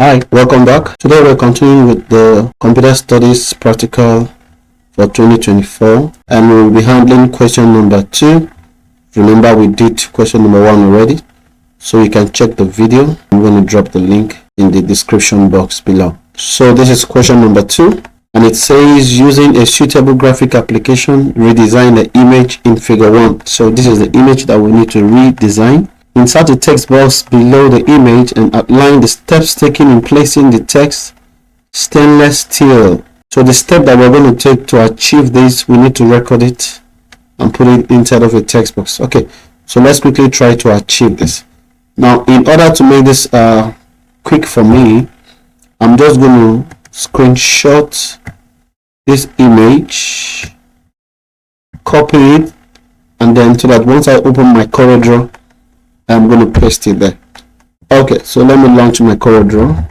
Hi, welcome back. Today we're continuing with the Computer Studies practical for 2024 and we'll be handling question number 2. Remember we did question number 1 already, so you can check the video. I'm going to drop the link in the description box below. So this is question number 2 and it says, using a suitable graphic application, redesign the image in figure 1. So this is the image that we need to redesign. Insert the text box below the image and outline the steps taken in placing the text stainless steel. So the step that we're going to take to achieve this, we need to record it and put it inside of a text box. Okay, so let's quickly try to achieve this. Now, in order to make this quick for me, I'm just going to screenshot this image, copy it, and then so that once I open my CorelDRAW, I'm going to paste it there. Okay, so let me launch my CorelDRAW.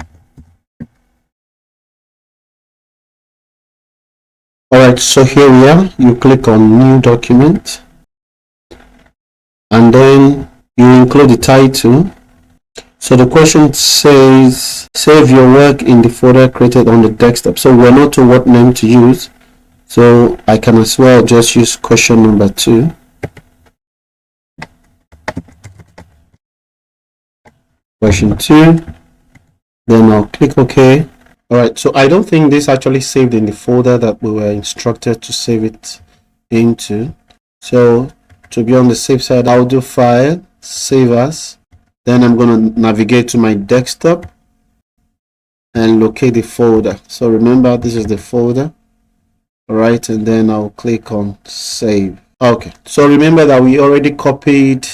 Alright, so here we are. You click on new document and then you include the title. So the question says, save your work in the folder created on the desktop. So we're not told what name to use, so I can as well just use question number 2. Question 2, then I'll click OK. Alright, so I don't think this actually saved in the folder that we were instructed to save it into. So to be on the safe side, I'll do File, Save As. Then I'm going to navigate to my desktop and locate the folder. So remember, this is the folder. Alright, and then I'll click on Save. Okay, so remember that we already copied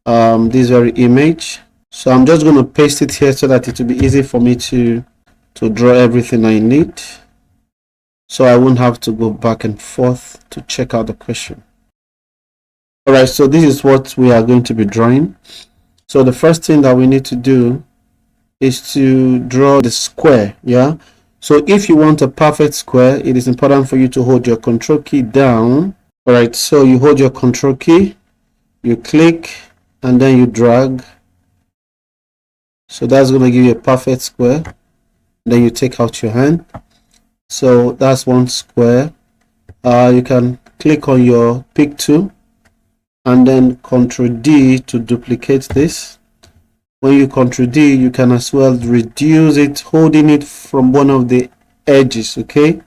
this very image. So I'm just going to paste it here so that it will be easy for me to draw everything I need. So I won't have to go back and forth to check out the question. Alright, so this is what we are going to be drawing. So the first thing that we need to do is to draw the square. Yeah. So if you want a perfect square, it is important for you to hold your control key down. Alright, so you hold your control key, you click, and then you drag. So that's going to give you a perfect square. Then you take out your hand. So that's one square. You can click on your pick tool and then Ctrl D to duplicate this. When you Ctrl D, you can as well reduce it, holding it from one of the edges. Okay,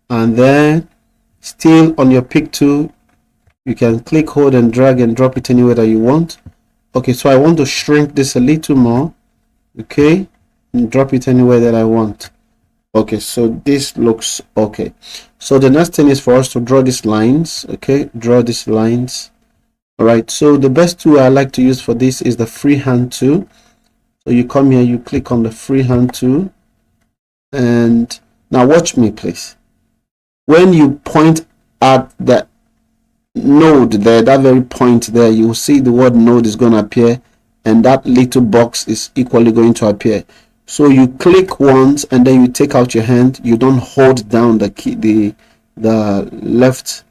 and then still on your pick tool, you can click, hold, and drag and drop it anywhere that you want. Okay, so I want to shrink this a little more. Okay, and drop it anywhere that I want. Okay, so this looks okay. So the next thing is for us to draw these lines. Okay, draw these lines. Alright, so the best tool I like to use for this is the Freehand Tool. So you come here, you click on the Freehand Tool, and now watch me please. When you point at the node there, that very point there, you will see the word node is going to appear, and that little box is equally going to appear. So you click once and then you take out your hand. You don't hold down the key, the left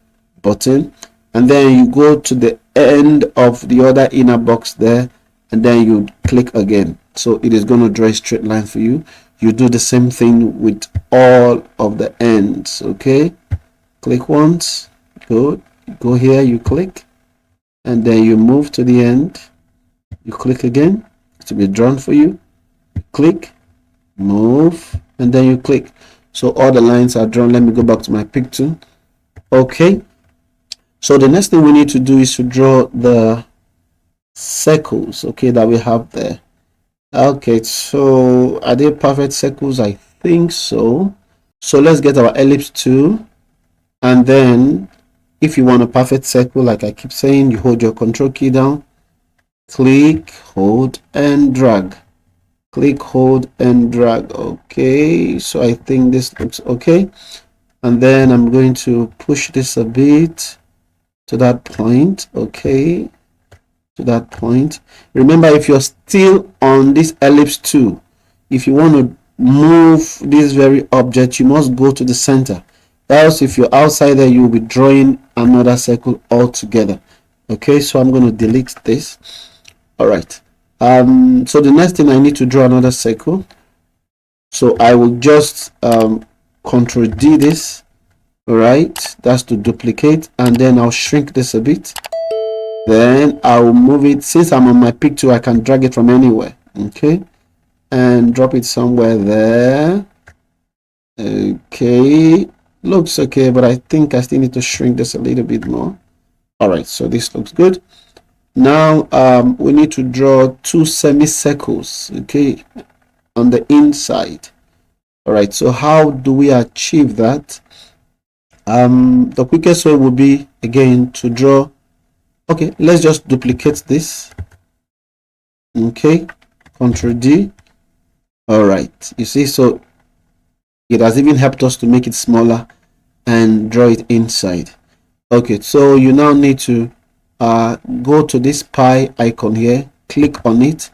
button, and then you go to the end of the other inner box there, and then you click again. So it is going to draw a straight line for you. You do the same thing with all of the ends. Okay, click once, good. Go here, you click, and then you move to the end. You click again to be drawn for you. Click, move, and then you click. So all the lines are drawn. Let me go back to my pick tool. Okay, so the next thing we need to do is to draw the circles, okay, that we have there. Okay, so are they perfect circles? I think so. So let's get our ellipse tool, and then if you want a perfect circle, like I keep saying, you hold your control key down, click, hold, and drag. Click, hold, and drag. Okay, so I think this looks okay. And then I'm going to push this a bit to that point. Okay, to that point. Remember, if you're still on this ellipse tool, if you want to move this very object, you must go to the center. Else, if you're outside there, you'll be drawing another circle altogether. Okay, so I'm going to delete this. All right, so the next thing, I need to draw another circle. So I will just Control D this. All right, that's to duplicate, and then I'll shrink this a bit. Then I'll move it. Since I'm on my pick tool, I can drag it from anywhere. Okay, and drop it somewhere there. Okay, looks okay, but I think I still need to shrink this a little bit more. All right, so this looks good. Now we need to draw 2 semicircles, okay, on the inside. All right, so how do we achieve that? The quickest way would be, again, to draw. Okay, let's just duplicate this. Okay, Control D. All right, you see, so it has even helped us to make it smaller and draw it inside. Okay, so you now need to go to this pi icon here, click on it,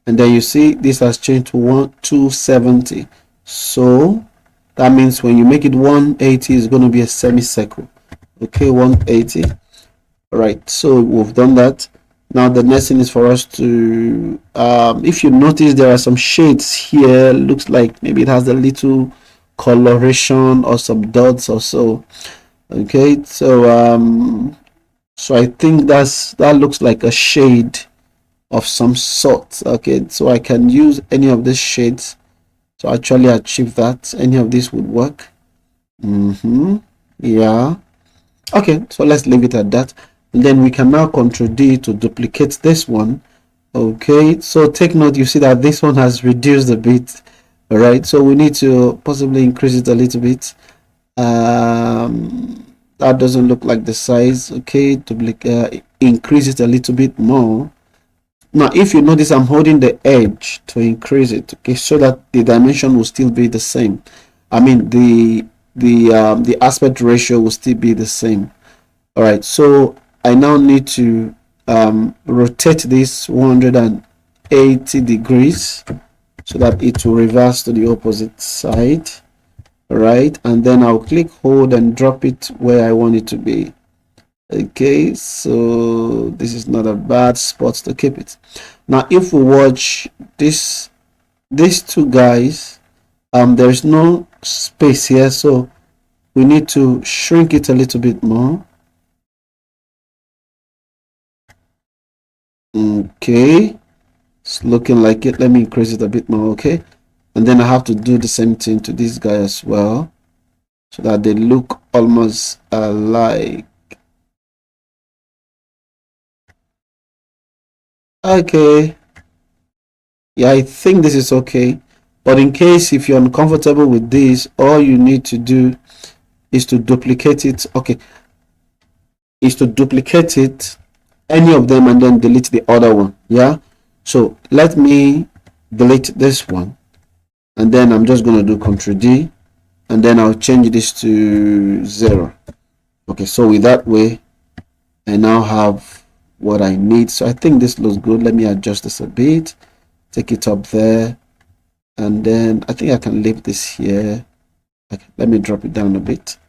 and then you see this has changed to 270. So that means when you make it 180, it's going to be a semicircle. Okay, 180. All right, so we've done that. Now the next thing is for us to if you notice, there are some shades here. Looks like maybe it has a little coloration or some dots or so. Okay, so so I think that looks like a shade of some sort. Okay, so I can use any of these shades to actually achieve that. Any of this would work. Yeah, okay, so let's leave it at that, and then we can now Control D to duplicate this one. Okay, so take note, you see that this one has reduced a bit. All right, so we need to possibly increase it a little bit. That doesn't look like the size. Okay, duplicate, increase it a little bit more. Now if you notice, I'm holding the edge to increase it, okay, so that the dimension will still be the same. I mean the aspect ratio will still be the same. All right, so I now need to rotate this 180 degrees so that it will reverse to the opposite side. All right, and then I'll click, hold, and drop it where I want it to be. Okay, so this is not a bad spot to keep it. Now if we watch these two guys, there's no space here, so we need to shrink it a little bit more. Okay, it's looking like it. Let me increase it a bit more. Okay, and then I have to do the same thing to this guy as well, so that they look almost alike. Okay, yeah, I think this is okay, but in case if you're uncomfortable with this, all you need to do is to duplicate it. Okay, is to duplicate it, any of them, and then delete the other one. Yeah, so let me delete this one, and then I'm just going to do Ctrl D, and then I'll change this to 0. Okay, so with that way I now have what I need. So I think this looks good. Let me adjust this a bit, take it up there, and then I think I can leave this here. Okay, let me drop it down a bit.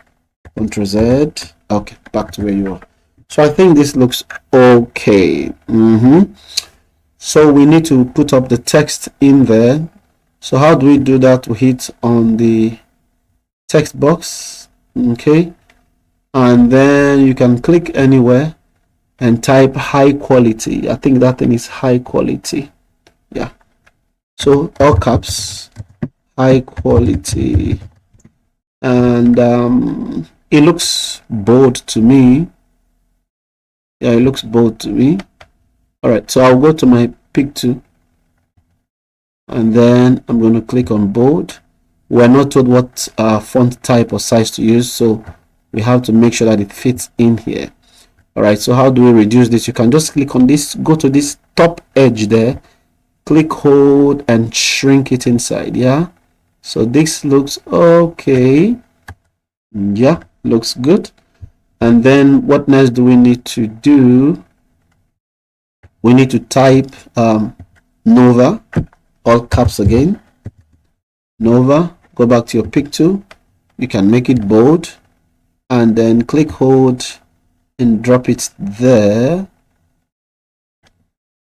Ctrl Z. Okay, back to where you are. So I think this looks okay. So we need to put up the text in there. So how do we do that? We hit on the text box, okay, and then you can click anywhere and type high quality. I think that thing is high quality. Yeah, so all caps, high quality, and it looks bold to me. Yeah, it looks bold to me. All right, so I'll go to my pick tool, and then I'm going to click on bold. We're not told what font type or size to use, so we have to make sure that it fits in here. All right, so how do we reduce this? You can just click on this, go to this top edge there, click, hold, and shrink it inside. Yeah, so this looks okay. Yeah, looks good. And then what next do we need to do? We need to type Nova, all caps again. Nova, go back to your pick tool. You can make it bold, and then click, hold, and drop it there.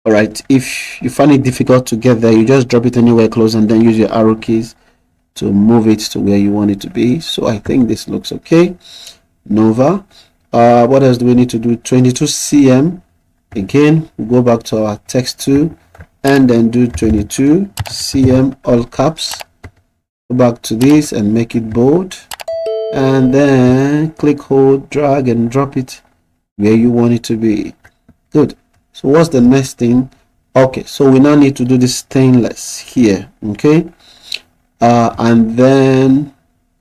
All right, if you find it difficult to get there, you just drop it anywhere close and then use your arrow keys to move it to where you want it to be. So I think this looks okay. Nova. What else do we need to do? 22 cm. Again, we'll go back to our text tool and then do 22 cm, all caps. Go back to this and make it bold, and then click, hold, drag and drop it where you want it to be. Good. So what's the next thing? Okay, so we now need to do this stainless here. Okay, and then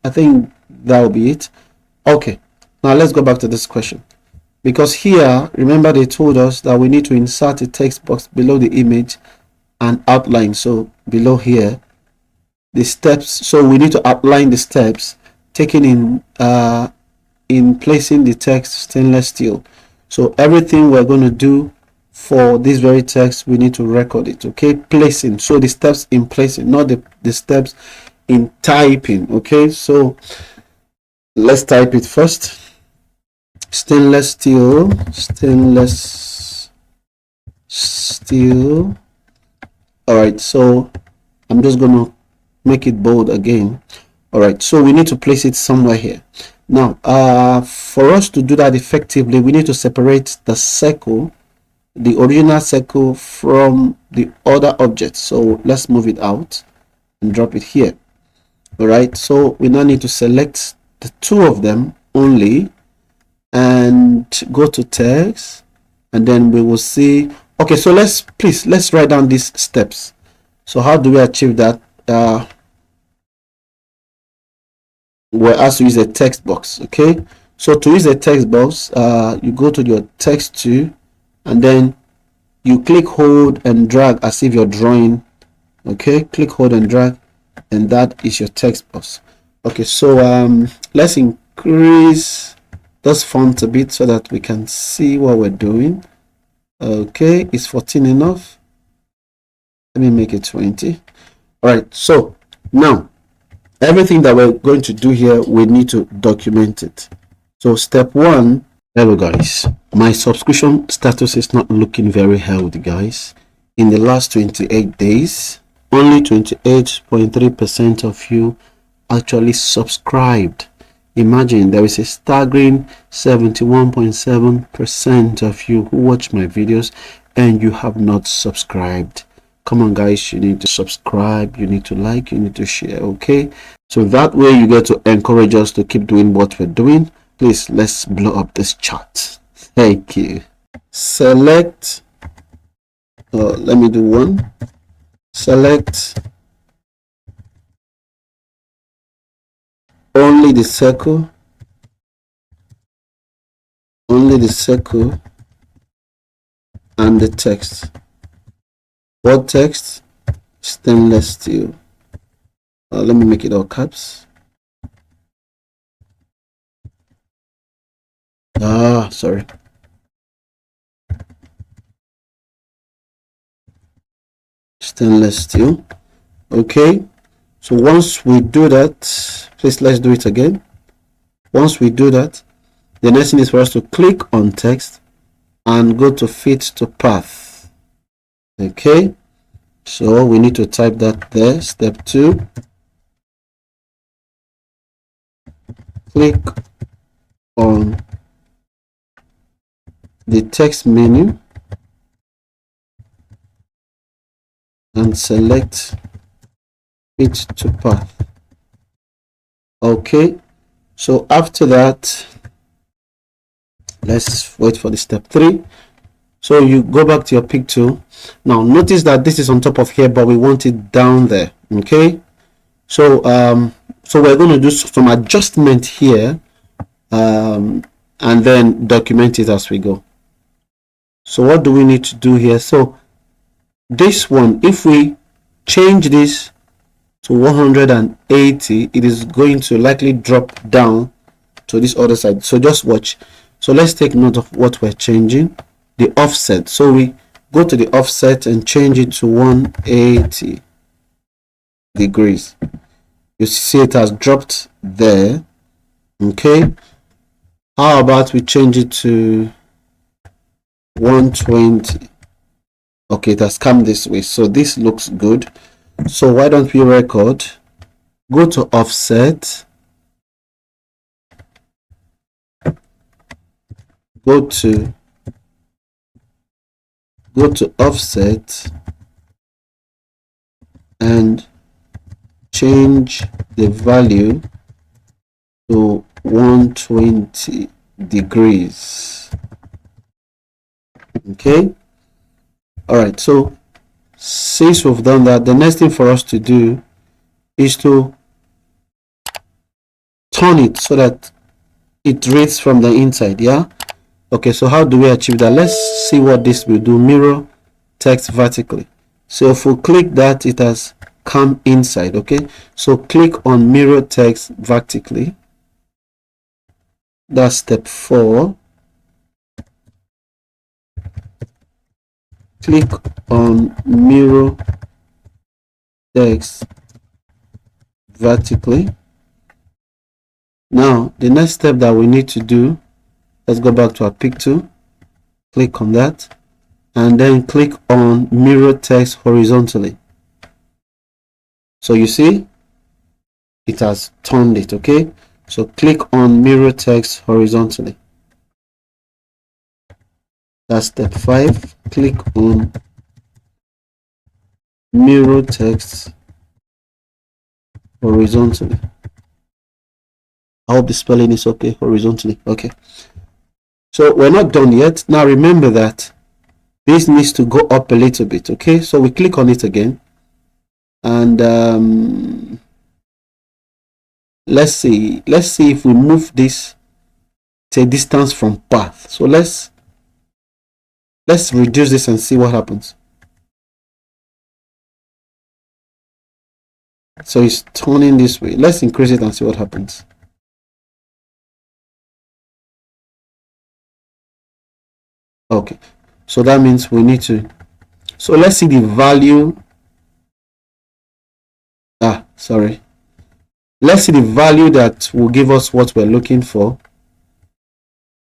I think that will be it. Okay, now let's go back to this question, because here, remember, they told us that we need to insert a text box below the image and outline. So below here, the steps, so we need to outline the steps taken in placing the text stainless steel. So everything we're going to do for this very text, we need to record it. Okay, placing, so the steps in placing, not the steps in typing. Okay, so let's type it first. Stainless steel, stainless steel. All right, so I'm just going to make it bold again. All right, so we need to place it somewhere here. Now, for us to do that effectively, we need to separate the circle, the original circle, from the other object. So let's move it out and drop it here. All right, so we now need to select the two of them only and go to text, and then we will see. Okay, so let's write down these steps. So how do we achieve that? We're asked to use a text box. Okay, so to use a text box, you go to your text tool and then you click, hold and drag as if you're drawing. Okay, click, hold and drag, and that is your text box. Okay, so let's increase this font a bit so that we can see what we're doing. Okay, is 14 enough? Let me make it 20. All right, so now everything that we're going to do here, we need to document it. So step one, hello guys, my subscription status is not looking very healthy, guys. In the last 28 days, only 28.3% of you actually subscribed. Imagine, there is a staggering 71.7% of you who watch my videos and you have not subscribed. Come on guys, you need to subscribe, you need to like, you need to share. Okay, so that way you get to encourage us to keep doing what we're doing. Please, let's blow up this chart. Thank you. Select, let me do one. Select only the circle, and the text. What text? Stainless steel. Let me make it all caps. Sorry. Stainless steel. Okay, so once we do that, please let's do it again. Once we do that, the next thing is for us to click on text and go to fit to path. Okay, so we need to type that there. Step 2, click on the text menu and select fit to path. Okay, so after that, let's wait for the step 3. So you go back to your pick tool. Now notice that this is on top of here, but we want it down there. Okay, so so we're going to do some adjustment here, and then document it as we go. So what do we need to do here? So this one, if we change this to 180, it is going to likely drop down to this other side. So just watch. So let's take note of what we're changing, the offset. So we go to the offset and change it to 180 degrees. You see it has dropped there. Okay, how about we change it to 120? Okay, it has come this way, so this looks good. So why don't we record go to offset, go to offset and change the value to 120 degrees. Okay, all right, so since we've done that, the next thing for us to do is to turn it so that it reads from the inside. Yeah, okay, so how do we achieve that? Let's see what this will do. Mirror text vertically. So if we click that, it has come inside. Okay, so click on mirror text vertically. That's step 4. Click on mirror text vertically. Now the next step that we need to do, let's go back to our pick tool, click on that, and then click on mirror text horizontally. So you see it has turned it. Okay, so click on mirror text horizontally. That's step 5. Click on mirror text horizontally. I hope the spelling is okay. Horizontally. Okay, so we're not done yet. Now remember that this needs to go up a little bit. Okay, so we click on it again, and let's see if we move this to a distance from path. So let's reduce this and see what happens. So it's turning this way. Let's increase it and see what happens. Okay, so that means we need to, so let's see the value. Sorry, let's see the value that will give us what we're looking for,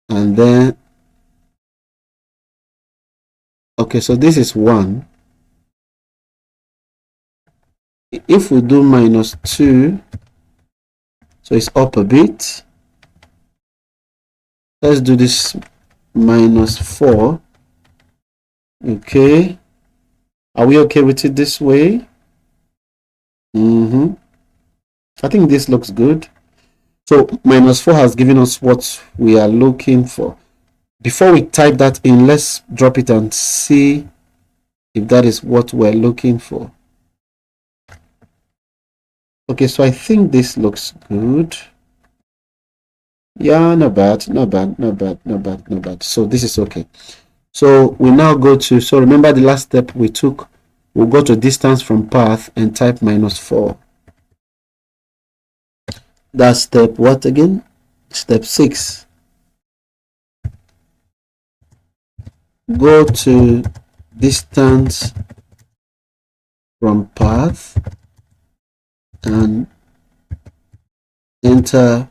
and then okay, so this is 1. If we do -2, so it's up a bit. Let's do this -4. Okay, are we okay with it this way? I think this looks good. So -4 has given us what we are looking for. Before we type that in, let's drop it and see if that is what we're looking for. Okay, so I think this looks good. Yeah, not bad, not bad, not bad, not bad, not bad. So this is okay. So we now go to, so remember the last step we took, we'll go to distance from path and type -4. That's step what again? Step 6. Go to distance from path and enter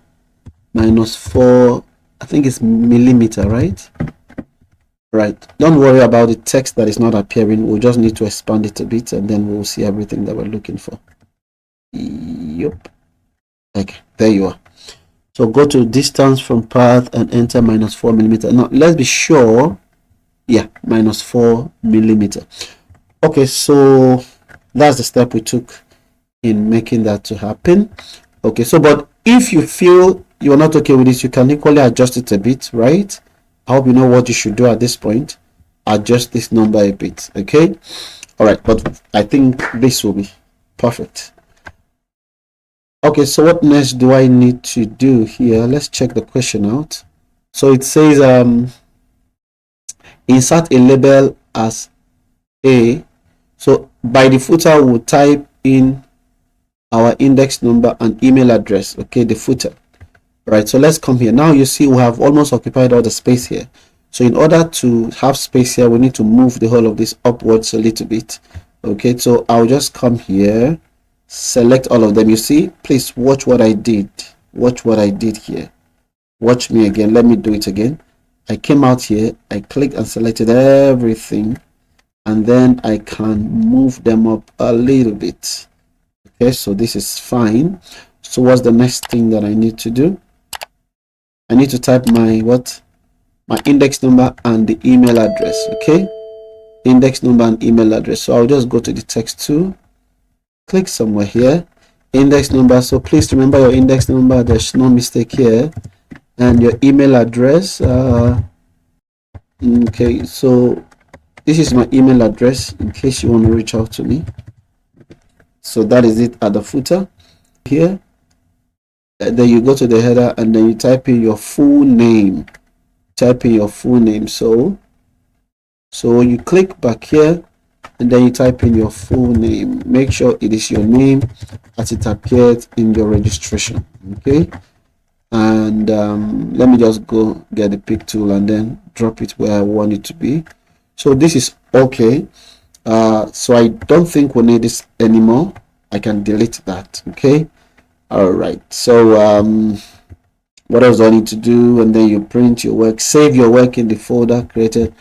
-4. I think it's millimeter, right? Right, don't worry about the text that is not appearing. We'll just need to expand it a bit, and then we'll see everything that we're looking for. Yep. Okay, there you are. So go to distance from path and enter -4 millimeter. Now let's be sure. Yeah, -4 millimeter. Okay, so that's the step we took in making that to happen. Okay, so but if you feel you're not okay with this, you can equally adjust it a bit, right? I hope you know what you should do at this point. Adjust this number a bit. Okay, all right, but I think this will be perfect. Okay, so what next do I need to do here? Let's check the question out. So it says insert a label as A. So by the footer we'll type in our index number and email address. Okay, the footer. Right, so let's come here. Now you see we have almost occupied all the space here. So in order to have space here, we need to move the whole of this upwards a little bit. Okay, so I'll just come here, select all of them. You see, please watch what I did. Watch what I did here. Watch me again. Let me do it again. I came out here, I clicked and selected everything, and then I can move them up a little bit. Okay, so this is fine. So what's the next thing that I need to do? I need to type my my index number and the email address. Okay, index number and email address. So I'll just go to the text tool, click somewhere here, index number. So please remember your index number, there's no mistake here, and your email address. Okay, so this is my email address in case you want to reach out to me. So that is it at the footer here. Then you go to the header and then you type in your full name. Type in your full name. So you click back here and then you type in your full name. Make sure it is your name as it appeared in your registration. Okay, and let me just go get the pick tool and then drop it where I want it to be. So this is okay. So I don't think we need this anymore. I can delete that. Okay, all right. So what else do I need to do? And then you print your work, save your work in the folder created.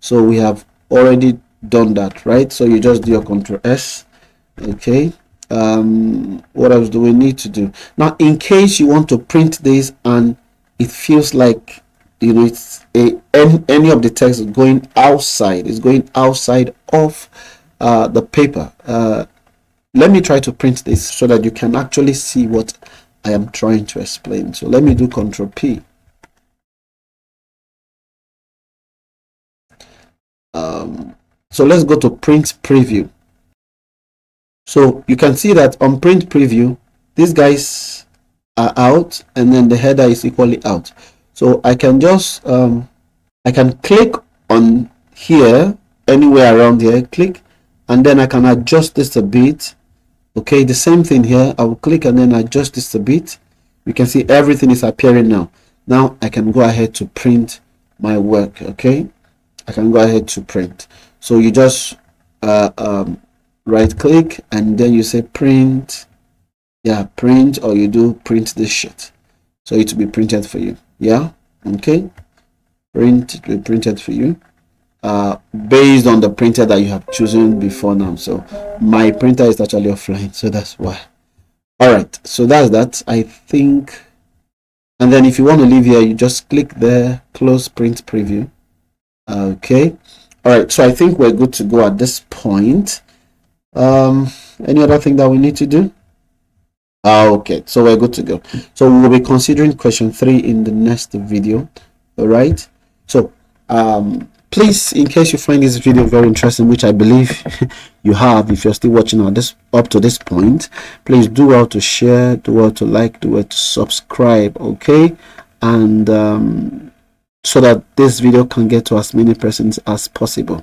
So we have already done that, right? So you just do your Ctrl S. Okay, what else do we need to do now? In case you want to print this and it feels like, you know, it's any of the text is going outside, of the paper. Let me try to print this so that you can actually see what I am trying to explain. So let me do Ctrl P. So let's go to print preview. So you can see that on print preview, these guys are out and then the header is equally out. So I can just I can click on here, anywhere around here, click, and then I can adjust this a bit. Okay, the same thing here. I will click and then adjust this a bit. You can see everything is appearing now. Now I can go ahead to print my work. Okay, I can go ahead to print. So you just right click and then you say print. Yeah, print, or you do print this shit, so it will be printed for you. Yeah, okay, print, it will be printed for you based on the printer that you have chosen before now. So my printer is actually offline, so that's why. All right, so that's that, I think. And then if you want to leave here, you just click there, close print preview. Okay, all right, so I think we're good to go at this point. Any other thing that we need to do? Okay, so we're good to go. So we will be considering question 3 in the next video. All right, so please, in case you find this video very interesting, which I believe you have if you're still watching up to this point, please do well to share, do well to like, do well to subscribe. Okay, and so that this video can get to as many persons as possible.